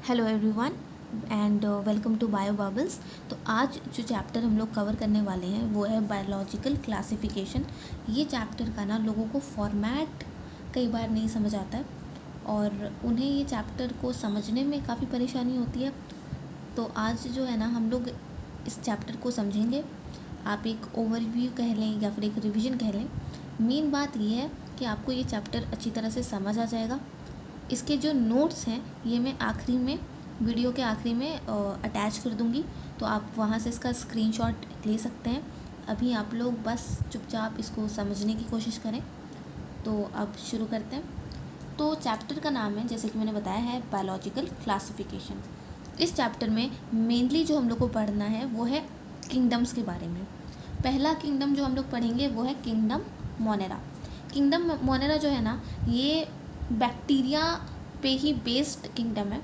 Hello everyone and welcome to bio bubbles. तो आज जो चैप्टर हम लोग कवर करने वाले हैं वो है बायोलॉजिकल क्लासिफिकेशन। ये चैप्टर का ना लोगों को फॉर्मेट कई बार नहीं समझ आता है और उन्हें ये चैप्टर को समझने में काफ़ी परेशानी होती है। तो आज जो है ना हम लोग इस चैप्टर को समझेंगे। आप एक ओवरव्यू कह लें या फिर एक रिवीजन कह लें। मेन बात ये है कि आपको ये चैप्टर अच्छी तरह से समझ आ जाएगा। इसके जो नोट्स हैं ये मैं आखिरी में वीडियो के आखिरी में अटैच कर दूंगी, तो आप वहाँ से इसका स्क्रीनशॉट ले सकते हैं। अभी आप लोग बस चुपचाप इसको समझने की कोशिश करें। तो अब शुरू करते हैं। तो चैप्टर का नाम है, जैसे कि मैंने बताया, है बायोलॉजिकल क्लासिफिकेशन। इस चैप्टर में मेनली जो हम लोग को पढ़ना है वो है किंगडम्स के बारे में। पहला किंगडम जो हम लोग पढ़ेंगे वो है किंगडम मोनेरा। किंगडम मोनेरा जो है ना ये बैक्टीरिया पे ही बेस्ड किंगडम है।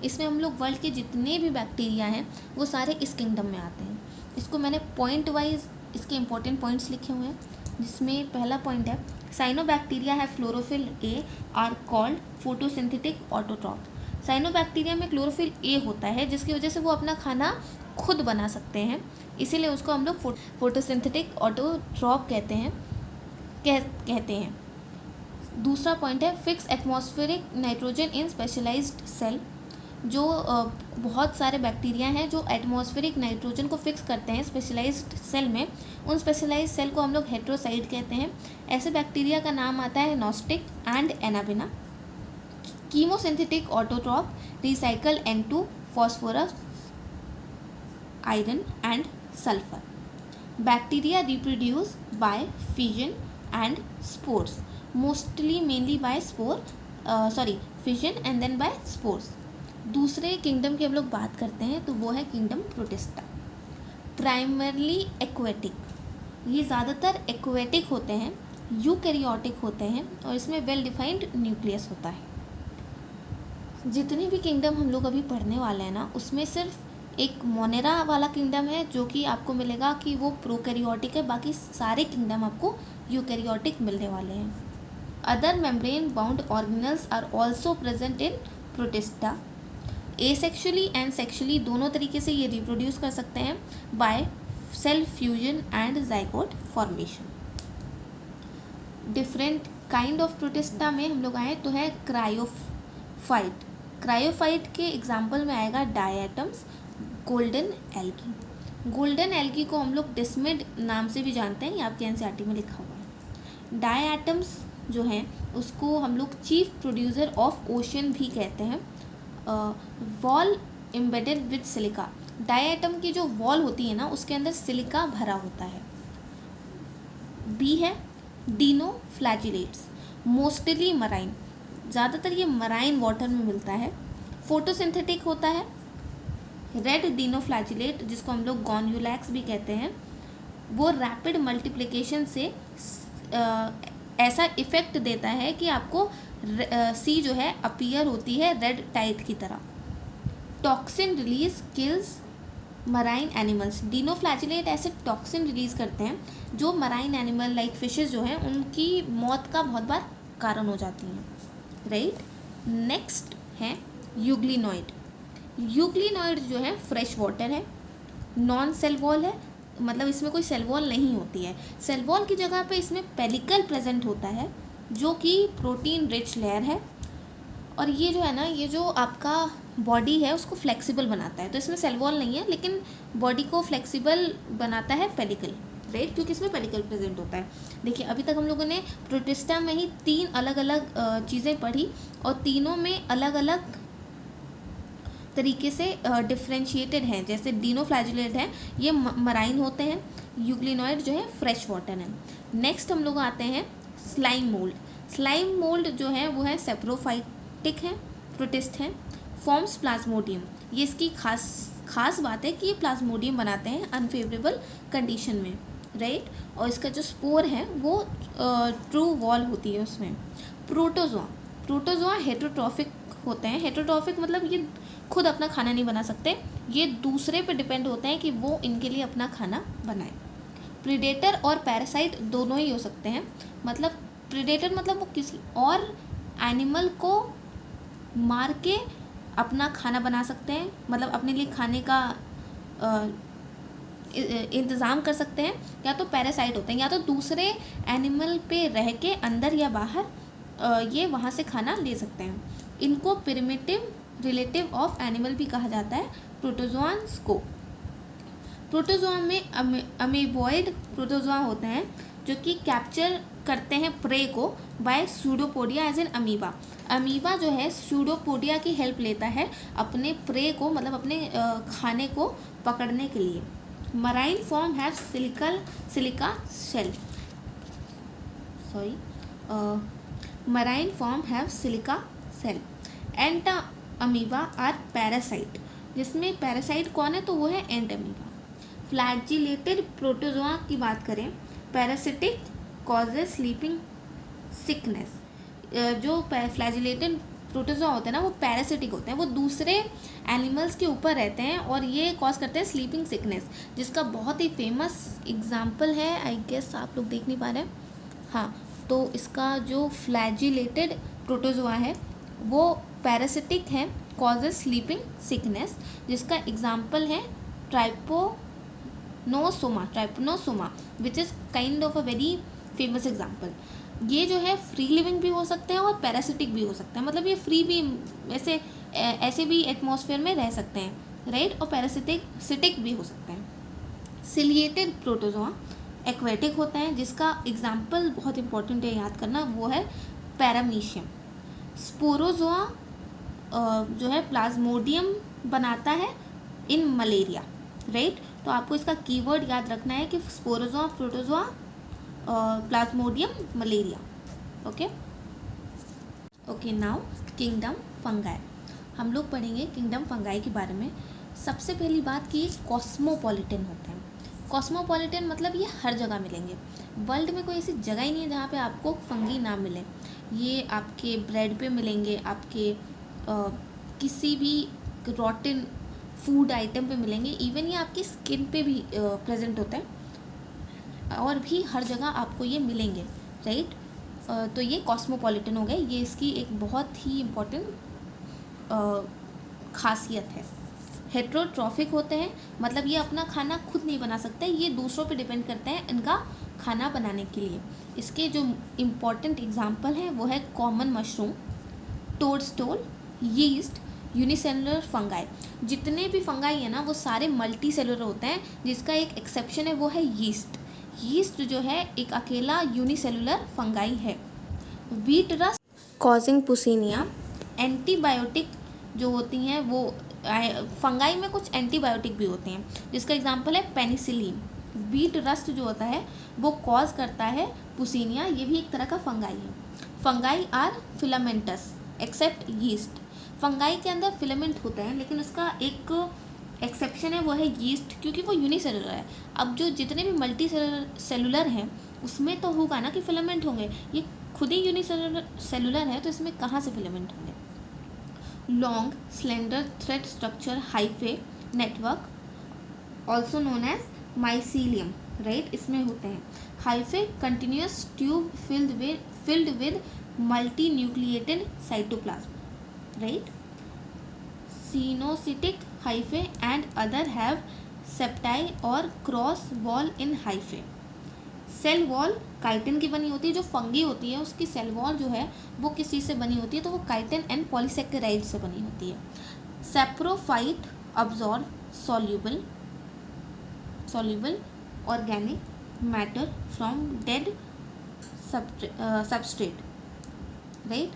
इसमें हम लोग वर्ल्ड के जितने भी बैक्टीरिया हैं वो सारे इस किंगडम में आते हैं। इसको मैंने पॉइंट वाइज इसके इंपॉर्टेंट पॉइंट्स लिखे हुए हैं, जिसमें पहला पॉइंट है साइनोबैक्टीरिया है chlorophyll A R called photosynthetic autotroph. Cyanobacteria में क्लोरोफिल ए होता है जिसकी वजह से वो अपना खाना खुद बना सकते हैं, इसीलिए उसको हम लोग फोटोसिंथेटिक ऑटोट्रॉप कहते हैं। दूसरा पॉइंट है fix atmospheric nitrogen in specialized cell. जो बहुत सारे बैक्टीरिया हैं जो एटमॉस्फेरिक नाइट्रोजन को फिक्स करते हैं स्पेशलाइज्ड सेल में, उन स्पेशलाइज्ड सेल को हम लोग हेट्रोसाइट कहते हैं। ऐसे बैक्टीरिया का नाम आता है Nostoc and Anabaena. Chemosynthetic autotroph recycle N2 phosphorus iron and sulphur. Bacteria reproduce by fission and spores, mostly mainly by fission and then by spores. दूसरे किंगडम की हम लोग बात करते हैं तो वो है किंगडम प्रोटिस्टा। प्राइमरली एक्वेटिक, ये ज़्यादातर एक्वेटिक होते हैं, यूकैरियोटिक होते हैं और इसमें वेल डिफाइंड न्यूक्लियस होता है। जितनी भी किंगडम हम लोग अभी पढ़ने वाले हैं ना उसमें सिर्फ एक मोनेरा वाला किंगडम है जो कि आपको मिलेगा कि वो प्रोकैरियोटिक है, बाकी सारे किंगडम आपको यूकैरियोटिक मिलने वाले हैं। Other membrane bound organelles are also present in protista. Asexually and sexually दोनों तरीके से ये रिप्रोड्यूस कर सकते हैं by cell fusion and zygote formation. Different kind of protista में हम लोग आए तो है क्रायोफाइट। क्रायोफाइट के एग्जाम्पल में आएगा diatoms, golden algae. Golden algae को हम लोग डिस्मिड नाम से भी जानते हैं, ये आपके एनसीईआरटी में लिखा हुआ है। डायटम्स जो हैं उसको हम लोग चीफ प्रोड्यूसर ऑफ ओशन भी कहते हैं। Wall embedded with silica, diatom की जो वॉल होती है ना उसके अंदर सिलिका भरा होता है। बी है डिनोफ्लैजिलेट्स, मोस्टली मराइन, ज़्यादातर ये मराइन वाटर में मिलता है। फोटोसिंथेटिक होता है। रेड डिनोफ्लैजिलेट जिसको हम लोग गॉन्यूलैक्स भी कहते हैं, वो रैपिड मल्टीप्लिकेशन से ऐसा इफ़ेक्ट देता है कि आपको सी जो है अपीयर होती है रेड टाइट की तरह। Toxin release kills marine animals, dinoflagellate ऐसे टॉक्सिन रिलीज करते हैं जो मराइन एनिमल लाइक फिशेस जो हैं उनकी मौत का बहुत बार कारण हो जाती हैं, राइट। नेक्स्ट है यूग्लिनॉइड। यूग्लिनॉइड जो है फ्रेश वाटर है, नॉन सेल वॉल है, मतलब इसमें कोई सेल वॉल नहीं होती है। सेल वॉल की जगह पे इसमें पेलिकल प्रेजेंट होता है जो कि प्रोटीन रिच लेयर है, और ये जो है ना ये जो आपका बॉडी है उसको फ्लेक्सिबल बनाता है। तो इसमें सेल वॉल नहीं है लेकिन बॉडी को फ्लेक्सिबल बनाता है पेलिकल, राइट, क्योंकि इसमें पेलिकल प्रेजेंट होता है। देखिए अभी तक हम लोगों ने प्रोटिस्टा में ही 3 अलग अलग चीज़ें पढ़ी और तीनों में अलग अलग तरीके से डिफ्रेंशिएटेड हैं। जैसे डिनोफ्लैजिलेट है ये मराइन होते हैं, यूग्लिनॉइड जो है फ्रेश वाटर है। नेक्स्ट हम लोग आते हैं स्लाइम मोल्ड। स्लाइम मोल्ड जो है वो है सेप्रोफाइटिक है, प्रोटिस्ट है, फॉर्म्स प्लाज्मोडियम। ये इसकी खास बात है कि ये प्लाज्मोडियम बनाते हैं अनफेवरेबल कंडीशन में, राइट। और इसका जो स्पोर है वो ट्रू वॉल होती है उसमें। प्रोटोजोआ हेटेरोट्रॉफिक होते हैं। हेटेरोट्रॉफिक मतलब ये खुद अपना खाना नहीं बना सकते, ये दूसरे पे डिपेंड होते हैं कि वो इनके लिए अपना खाना बनाए। प्रीडेटर और पैरासाइट दोनों ही हो सकते हैं। मतलब प्रीडेटर मतलब वो किसी और एनिमल को मार के अपना खाना बना सकते हैं, मतलब अपने लिए खाने का इंतज़ाम कर सकते हैं, या तो पैरासाइट होते हैं, या तो दूसरे एनिमल पे रह के अंदर या बाहर ये वहाँ से खाना ले सकते हैं। इनको प्रिमिटिव रिलेटिव ऑफ एनिमल भी कहा जाता है प्रोटोजोआन्स को। प्रोटोजोआ में अमीबॉइड प्रोटोजोआ होते हैं जो कि कैप्चर करते हैं प्रे को by pseudopodia as an amoeba. Amoeba जो है सूडोपोडिया की हेल्प लेता है अपने प्रे को, मतलब अपने खाने को पकड़ने के लिए। Marine form have silica shell, marine form have silica cell. Entamoeba are parasite, जिसमें पैरासाइट कौन है, तो वो है एंट अमीबा। फ्लैजिलेटेड प्रोटोजोआ की बात करें, पैरासिटिक कॉजेज स्लीपिंग सिकनेस। जो फ्लैजिलेटेड प्रोटोजोआ होते हैं ना, वो पैरासिटिक होते हैं, वो दूसरे एनिमल्स के ऊपर रहते हैं और ये कॉज करते हैं स्लीपिंग सिकनेस, जिसका बहुत ही फेमस एग्जाम्पल है, आई गेस आप लोग देख नहीं पा रहे हैं, हाँ, तो इसका जो फ्लैजिलेटेड प्रोटोजोआ है वो पैरासिटिक है, कॉजेज स्लीपिंग सिकनेस, जिसका एग्जाम्पल है trypanosoma which is kind of a very famous example. ये जो है फ्री लिविंग भी हो सकते हैं और पैरासिटिक भी हो सकते हैं, मतलब ये फ्री भी ऐसे भी एटमॉस्फेयर में रह सकते हैं, राइट, और पैरासिटिक भी हो सकते हैं। सिलिएटेड प्रोटोजोआ एक्वेटिक होते हैं, जिसका एग्जाम्पल बहुत इंपॉर्टेंट है याद करना, वो है पैरामीशियम। स्पोरोजोआ जो है प्लाज्मोडियम बनाता है इन मलेरिया, राइट, तो आपको इसका कीवर्ड याद रखना है कि Sporozoa, protozoa, Plasmodium, malaria. Okay now kingdom fungi. हम लोग पढ़ेंगे किंगडम फंगाई के बारे में। सबसे पहली बात कि कॉस्मोपॉलिटन होते हैं। कॉस्मोपॉलिटन मतलब ये हर जगह मिलेंगे, वर्ल्ड में कोई ऐसी जगह ही नहीं है जहाँ पे आपको फंगी ना मिले। ये आपके ब्रेड पे मिलेंगे, आपके किसी भी रॉटन फूड आइटम पे मिलेंगे, इवन ये आपकी स्किन पे भी प्रेजेंट होते हैं, और भी हर जगह आपको ये मिलेंगे, राइट। तो ये कॉस्मोपॉलिटन हो गए, ये इसकी एक बहुत ही इम्पोर्टेंट खासियत है। हेट्रोट्रॉफिक होते हैं, मतलब ये अपना खाना खुद नहीं बना सकते, ये दूसरों पे डिपेंड करते हैं इनका खाना बनाने के लिए। इसके जो इम्पोर्टेंट एग्जांपल हैं वो है common mushroom, toadstool, yeast, unicellular fungi. जितने भी फंगाई है ना वो सारे मल्टी सेलुलर होते हैं, जिसका एक एक्सेप्शन है वो है यीस्ट। यीस्ट जो है एक अकेला यूनिसेलुलर फंगाई है। Wheat rust causing puccinia. Antibiotic जो होती हैं वो फंगाई में कुछ एंटीबायोटिक भी होते हैं, जिसका एग्जांपल है पेनिसिलिन। व्हीट रस्ट जो होता है वो कॉज करता है पुसीनिया, ये भी एक तरह का फंगाई है। Fungi are filamentous except yeast. Fungi के अंदर फिलामेंट होते हैं, लेकिन उसका एक एक्सेप्शन है वो है यीस्ट, क्योंकि वो यूनिसेलुलर है। अब जो जितने भी मल्टी सेलुलर हैं उसमें तो होगा ना कि फिलामेंट होंगे, ये खुद ही यूनिसेलुलर है तो इसमें कहाँ से फिलामेंट होंगे। Long slender thread structure hyphae network also known as mycelium, right, इसमें होते हैं। Hyphae continuous tube filled with multi nucleated cytoplasm, right. Coenocytic hyphae and other have septae और cross wall in hyphae. Cell wall chitin की बनी होती है, जो fungi होती है उसकी सेल वॉल जो है वो किस चीज़ से बनी होती है, तो वो काइटिन एंड पॉलीसेकेराइड से बनी होती है। Saprophyte absorb soluble organic matter from dead substrate, right,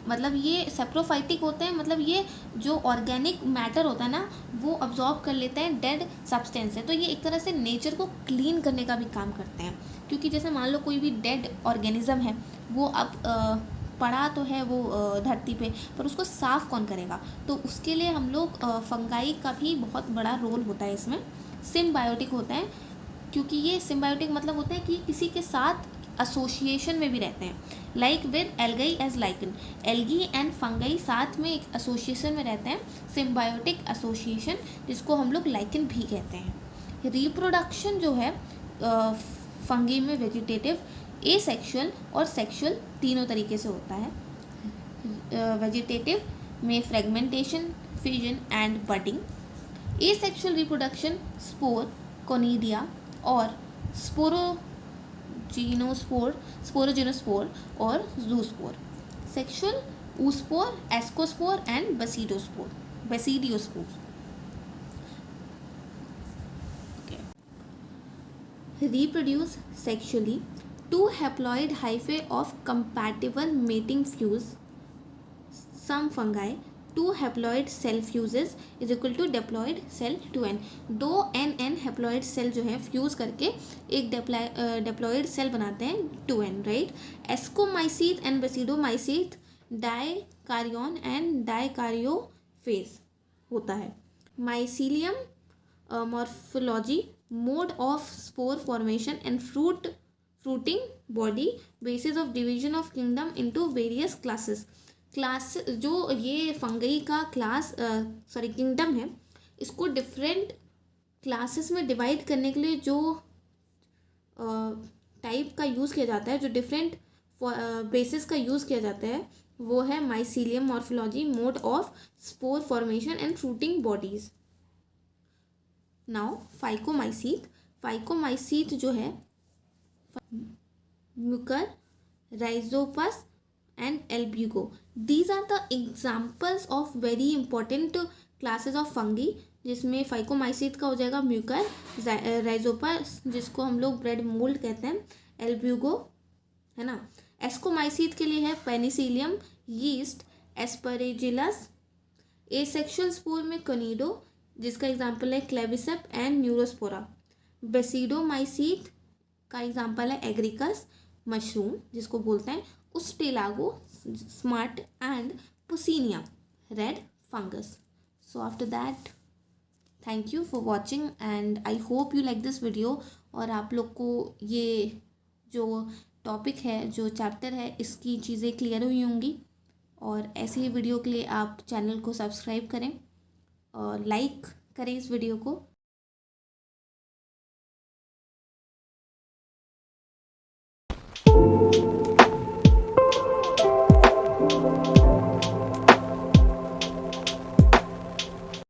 मतलब ये सेप्रोफाइटिक होते हैं, मतलब ये जो ऑर्गेनिक मैटर होता है ना वो अब्जॉर्ब कर लेते हैं डेड सब्सटेंस से, तो ये एक तरह से नेचर को क्लीन करने का भी काम करते हैं। क्योंकि जैसे मान लो कोई भी डेड ऑर्गेनिज्म है, वो अब पड़ा तो है वो धरती पे, पर उसको साफ़ कौन करेगा, तो उसके लिए हम लोग फंगाई का भी बहुत बड़ा रोल होता है इसमें। सिम्बायोटिक होते हैं, क्योंकि ये सिम्बायोटिक मतलब होते हैं कि किसी के साथ एसोसिएशन में भी रहते हैं, like with algae as lichen. Algae and fungi साथ में एक एसोसिएशन में रहते हैं, सिम्बायोटिक एसोसिएशन, जिसको हम लोग लाइकन भी कहते हैं। रिप्रोडक्शन जो है फंगी में वेजिटेटिव, एसेक्सुअल और सेक्सुअल तीनों तरीके से होता है। वेजिटेटिव में fragmentation, fission and budding. Asexual reproduction spore, conidia और स्पोरोजिनोस्पोर और zoospore. Sexual oospore, ascospore and basidiospore. Okay. Reproduce sexually. Two haploid hyphae of compatible mating fuse. Some fungi. Two haploid cell fuses is equal to diploid cell 2n. दो n haploid cell जो है fuse करके एक diploid cell बनाते हैं 2n, right. एस्कोमाइसीट and बेसिडोमाइसीट डाइकारियन and डाइकारियोफेज होता है। Mycelium morphology, mode of spore formation and fruiting body, basis of division of kingdom into various classes। Class जो ये फंगई का किंगडम है, इसको डिफरेंट क्लासेस में डिवाइड करने के लिए जो टाइप का यूज़ किया जाता है, जो डिफरेंट बेसिस का यूज़ किया जाता है, वो है mycelium morphology, mode of spore formation and fruiting bodies. Now phycomycete जो है mucor, rhizopus and albugo, these are the examples of very important classes of fungi, जिसमें फाइकोमाइसीट का हो जाएगा म्यूकर, राइजोपस जिसको हम लोग ब्रेड मोल्ड कहते हैं, एल्ब्यूगो है ना। एस्कोमाइसीट के लिए है पेनिसिलियम, यीस्ट, एस्परेजिलस। एसेक्सुअल स्पोर में कोनिडो, जिसका एग्जाम्पल है क्लेविसेप एंड न्यूरोस्पोरा। बेसिडोमाइसीट का एग्जाम्पल है एग्रिकस, मशरूम जिसको बोलते हैं, ustilago, smart and puccinia, red fungus. So after that, thank you for watching and I hope you like this video. और आप लोग को ये जो टॉपिक है, जो चैप्टर है, इसकी चीज़ें क्लियर हुई होंगी। और ऐसे ही वीडियो के लिए आप चैनल को सब्सक्राइब करें और लाइक करें इस वीडियो को।